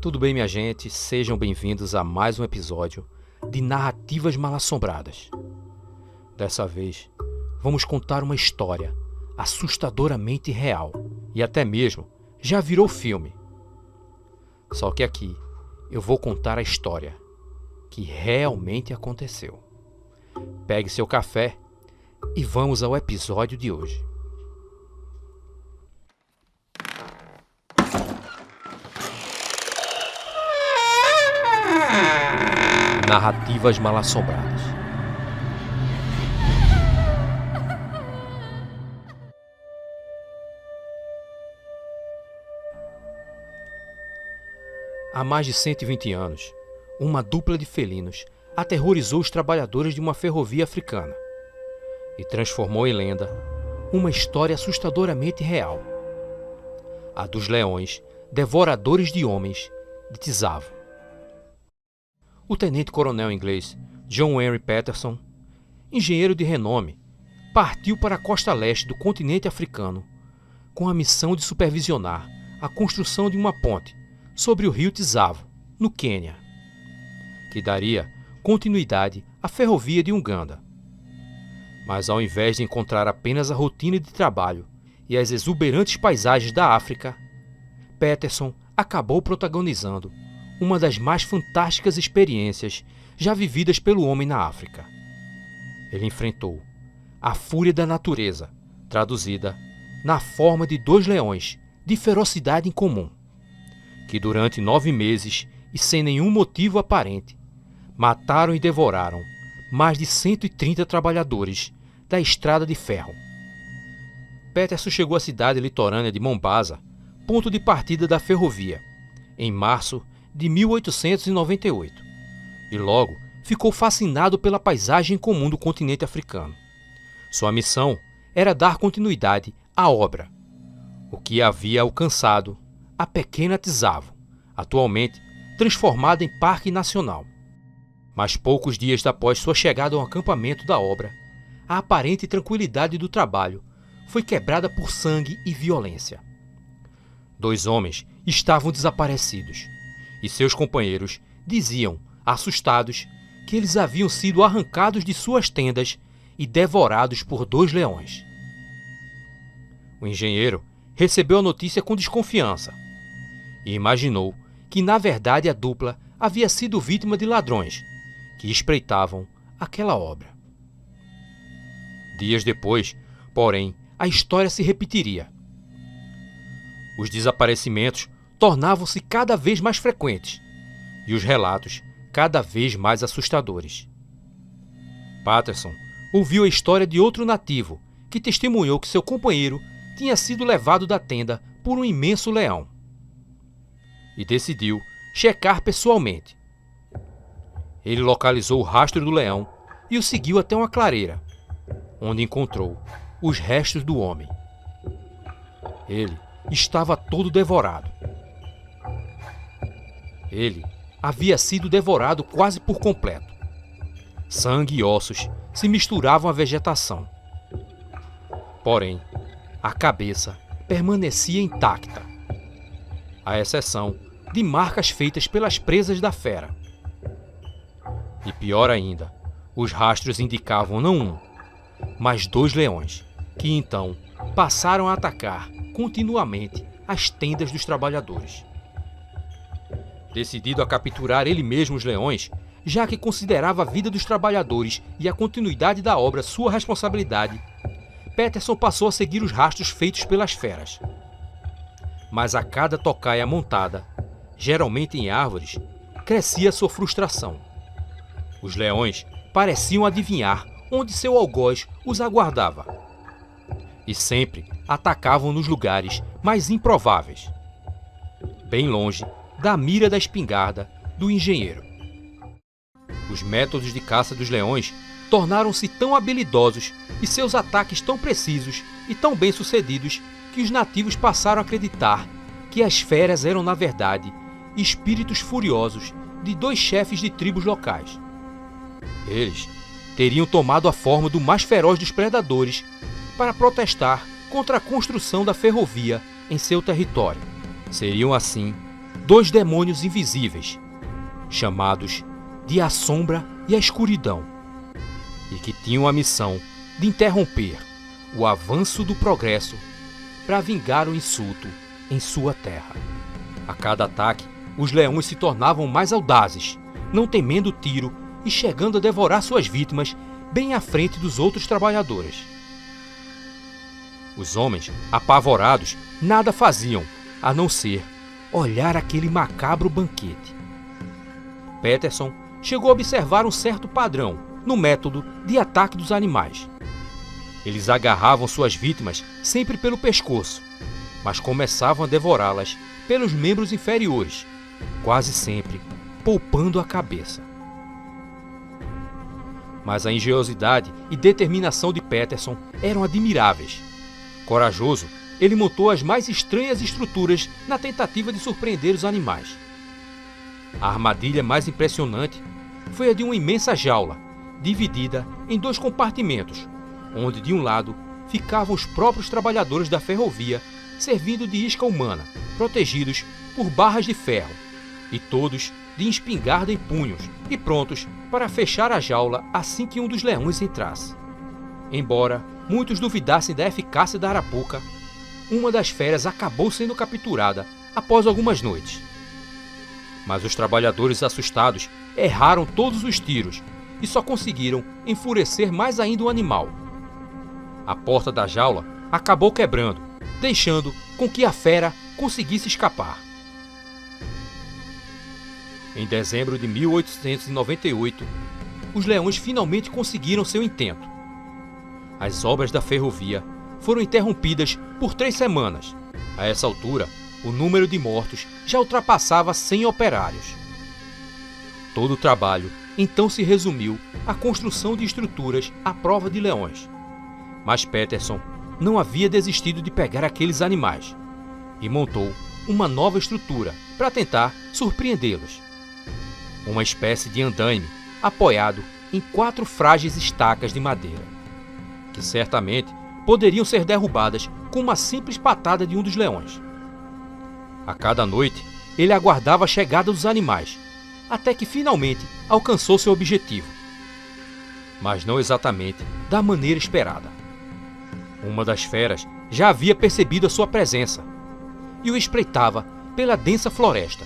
Tudo bem, minha gente? Sejam bem-vindos a mais um episódio de Narrativas Mal-Assombradas. Dessa vez, vamos contar uma história assustadoramente real e até mesmo já virou filme. Só que aqui eu vou contar a história que realmente aconteceu. Pegue seu café e vamos ao episódio de hoje. Narrativas Mal-Assombradas. Há mais de 120 anos, uma dupla de felinos aterrorizou os trabalhadores de uma ferrovia africana e transformou em lenda uma história assustadoramente real. A dos leões, devoradores de homens de Tsavo. O tenente-coronel inglês John Henry Patterson, engenheiro de renome, partiu para a costa leste do continente africano com a missão de supervisionar a construção de uma ponte sobre o rio Tsavo, no Quênia, que daria continuidade à ferrovia de Uganda. Mas ao invés de encontrar apenas a rotina de trabalho e as exuberantes paisagens da África, Patterson acabou protagonizando uma das mais fantásticas experiências já vividas pelo homem na África. Ele enfrentou a fúria da natureza, traduzida na forma de 2 leões de ferocidade incomum, que durante 9 meses e sem nenhum motivo aparente, mataram e devoraram mais de 130 trabalhadores da estrada de ferro. Patterson chegou à cidade litorânea de Mombasa, ponto de partida da ferrovia, em março de 1898, e logo ficou fascinado pela paisagem comum do continente africano. Sua missão era dar continuidade à obra, o que havia alcançado a pequena Tsavo, atualmente transformada em Parque Nacional. Mas poucos dias após sua chegada ao acampamento da obra, a aparente tranquilidade do trabalho foi quebrada por sangue e violência. 2 homens estavam desaparecidos, e seus companheiros diziam, assustados, que eles haviam sido arrancados de suas tendas e devorados por 2 leões. O engenheiro recebeu a notícia com desconfiança e imaginou que, na verdade, a dupla havia sido vítima de ladrões que espreitavam aquela obra. Dias depois, porém, a história se repetiria. Os desaparecimentos tornavam-se cada vez mais frequentes e os relatos cada vez mais assustadores. Patterson ouviu a história de outro nativo que testemunhou que seu companheiro tinha sido levado da tenda por um imenso leão e decidiu checar pessoalmente. Ele localizou o rastro do leão e o seguiu até uma clareira, onde encontrou os restos do homem. Ele estava todo devorado. Ele havia sido devorado quase por completo. Sangue e ossos se misturavam à vegetação. Porém, a cabeça permanecia intacta, à exceção de marcas feitas pelas presas da fera. E pior ainda, os rastros indicavam não um, mas 2 leões, que então passaram a atacar continuamente as tendas dos trabalhadores. Decidido a capturar ele mesmo os leões, já que considerava a vida dos trabalhadores e a continuidade da obra sua responsabilidade, Patterson passou a seguir os rastros feitos pelas feras. Mas a cada tocaia montada, geralmente em árvores, crescia sua frustração. Os leões pareciam adivinhar onde seu algoz os aguardava. E sempre atacavam nos lugares mais improváveis, bem longe da mira da espingarda do engenheiro. Os métodos de caça dos leões tornaram-se tão habilidosos e seus ataques tão precisos e tão bem-sucedidos que os nativos passaram a acreditar que as feras eram, na verdade, espíritos furiosos de 2 chefes de tribos locais. Eles teriam tomado a forma do mais feroz dos predadores para protestar contra a construção da ferrovia em seu território. Seriam, assim, dois demônios invisíveis, chamados de A Sombra e a Escuridão, e que tinham a missão de interromper o avanço do progresso para vingar o insulto em sua terra. A cada ataque, os leões se tornavam mais audazes, não temendo o tiro e chegando a devorar suas vítimas bem à frente dos outros trabalhadores. Os homens, apavorados, nada faziam, a não ser olhar aquele macabro banquete. Peterson chegou a observar um certo padrão no método de ataque dos animais. Eles agarravam suas vítimas sempre pelo pescoço, mas começavam a devorá-las pelos membros inferiores, quase sempre poupando a cabeça. Mas a engenhosidade e determinação de Peterson eram admiráveis. Corajoso, ele montou as mais estranhas estruturas na tentativa de surpreender os animais. A armadilha mais impressionante foi a de uma imensa jaula, dividida em dois compartimentos, onde de um lado ficavam os próprios trabalhadores da ferrovia, servindo de isca humana, protegidos por barras de ferro, e todos de espingarda em punhos e prontos para fechar a jaula assim que um dos leões entrasse. Embora muitos duvidassem da eficácia da arapuca, uma das feras acabou sendo capturada após algumas noites. Mas os trabalhadores assustados erraram todos os tiros e só conseguiram enfurecer mais ainda o animal. A porta da jaula acabou quebrando, deixando com que a fera conseguisse escapar. Em dezembro de 1898, os leões finalmente conseguiram seu intento. As obras da ferrovia foram interrompidas por 3 semanas. A essa altura, o número de mortos já ultrapassava 100 operários. Todo o trabalho então se resumiu à construção de estruturas à prova de leões. Mas Peterson não havia desistido de pegar aqueles animais e montou uma nova estrutura para tentar surpreendê-los. Uma espécie de andaime apoiado em 4 frágeis estacas de madeira, que certamente poderiam ser derrubadas com uma simples patada de um dos leões. A cada noite, ele aguardava a chegada dos animais, até que finalmente alcançou seu objetivo. Mas não exatamente da maneira esperada. Uma das feras já havia percebido a sua presença e o espreitava pela densa floresta.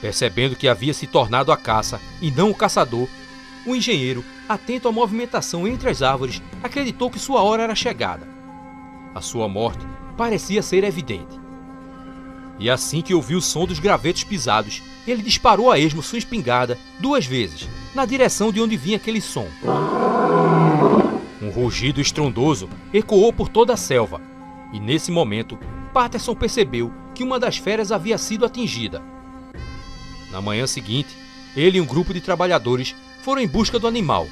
Percebendo que havia se tornado a caça e não o caçador, o engenheiro, atento à movimentação entre as árvores, acreditou que sua hora era chegada. A sua morte parecia ser evidente. E assim que ouviu o som dos gravetos pisados, ele disparou a esmo sua espingarda 2 vezes, na direção de onde vinha aquele som. Um rugido estrondoso ecoou por toda a selva, e nesse momento, Patterson percebeu que uma das feras havia sido atingida. Na manhã seguinte, ele e um grupo de trabalhadores foram em busca do animal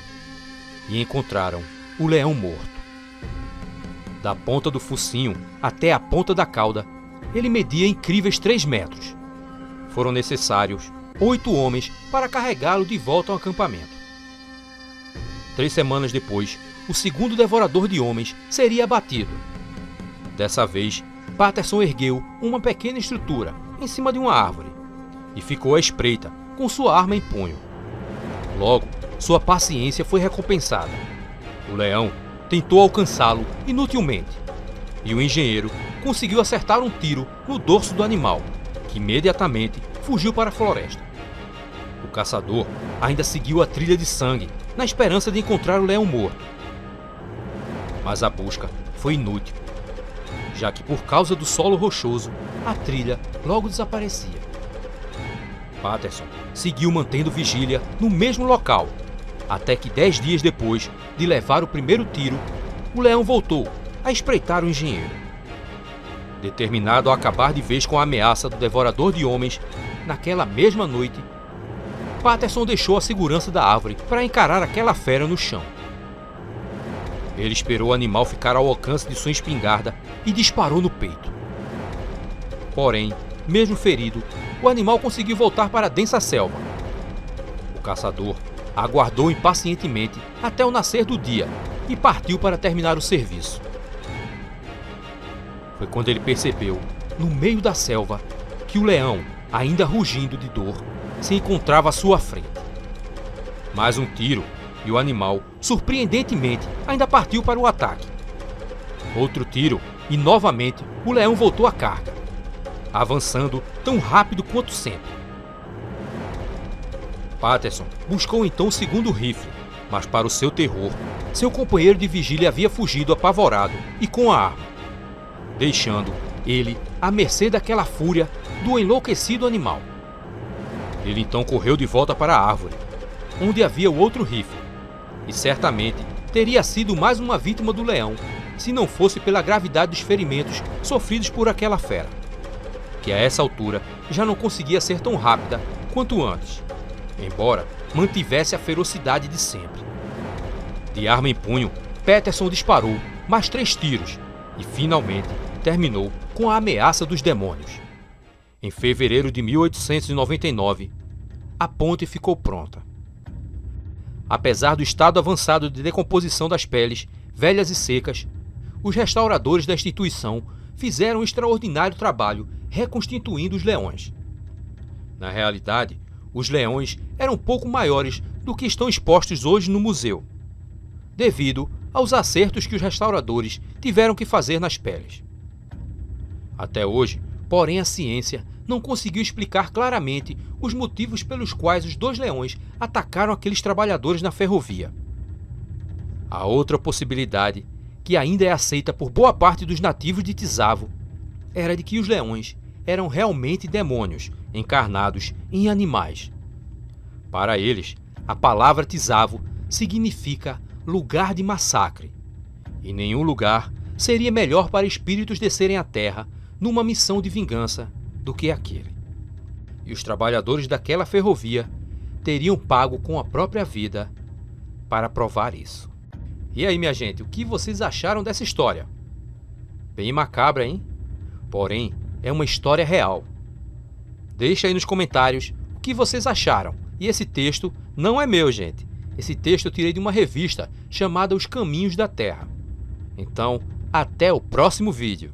e encontraram o leão morto. Da ponta do focinho até a ponta da cauda, ele media incríveis 3 metros. Foram necessários 8 homens para carregá-lo de volta ao acampamento. 3 semanas depois, o segundo devorador de homens seria abatido. Dessa vez, Patterson ergueu uma pequena estrutura em cima de uma árvore e ficou à espreita com sua arma em punho. Logo, sua paciência foi recompensada. O leão tentou alcançá-lo inutilmente e o engenheiro conseguiu acertar um tiro no dorso do animal, que imediatamente fugiu para a floresta. O caçador ainda seguiu a trilha de sangue na esperança de encontrar o leão morto. Mas a busca foi inútil, já que por causa do solo rochoso, a trilha logo desaparecia. Patterson seguiu mantendo vigília no mesmo local, até que 10 dias depois de levar o primeiro tiro, o leão voltou a espreitar o engenheiro. Determinado a acabar de vez com a ameaça do devorador de homens, naquela mesma noite, Patterson deixou a segurança da árvore para encarar aquela fera no chão. Ele esperou o animal ficar ao alcance de sua espingarda e disparou no peito. Porém, mesmo ferido, o animal conseguiu voltar para a densa selva. O caçador aguardou impacientemente até o nascer do dia e partiu para terminar o serviço. Foi quando ele percebeu, no meio da selva, que o leão, ainda rugindo de dor, se encontrava à sua frente. Mais um tiro e o animal, surpreendentemente, ainda partiu para o ataque. Outro tiro e novamente o leão voltou à carga, avançando tão rápido quanto sempre. Patterson buscou então o segundo rifle, mas para o seu terror, seu companheiro de vigília havia fugido apavorado e com a arma, deixando ele à mercê daquela fúria do enlouquecido animal. Ele então correu de volta para a árvore, onde havia o outro rifle, e certamente teria sido mais uma vítima do leão, se não fosse pela gravidade dos ferimentos sofridos por aquela fera, que a essa altura já não conseguia ser tão rápida quanto antes, embora mantivesse a ferocidade de sempre. De arma em punho, Patterson disparou mais 3 tiros e finalmente terminou com a ameaça dos demônios. Em fevereiro de 1899, a ponte ficou pronta. Apesar do estado avançado de decomposição das peles, velhas e secas, os restauradores da instituição fizeram um extraordinário trabalho reconstituindo os leões. Na realidade, os leões eram pouco maiores do que estão expostos hoje no museu, devido aos acertos que os restauradores tiveram que fazer nas peles. Até hoje, porém, a ciência não conseguiu explicar claramente os motivos pelos quais os 2 leões atacaram aqueles trabalhadores na ferrovia. A outra possibilidade, que ainda é aceita por boa parte dos nativos de Tsavo, era de que os leões eram realmente demônios encarnados em animais. Para eles, a palavra Tsavo significa lugar de massacre, e nenhum lugar seria melhor para espíritos descerem à terra numa missão de vingança do que aquele. E os trabalhadores daquela ferrovia teriam pago com a própria vida para provar isso. E aí, minha gente, o que vocês acharam dessa história? Bem macabra, hein? Porém, é uma história real. Deixa aí nos comentários o que vocês acharam. E esse texto não é meu, gente. Esse texto eu tirei de uma revista chamada Os Caminhos da Terra. Então, até o próximo vídeo.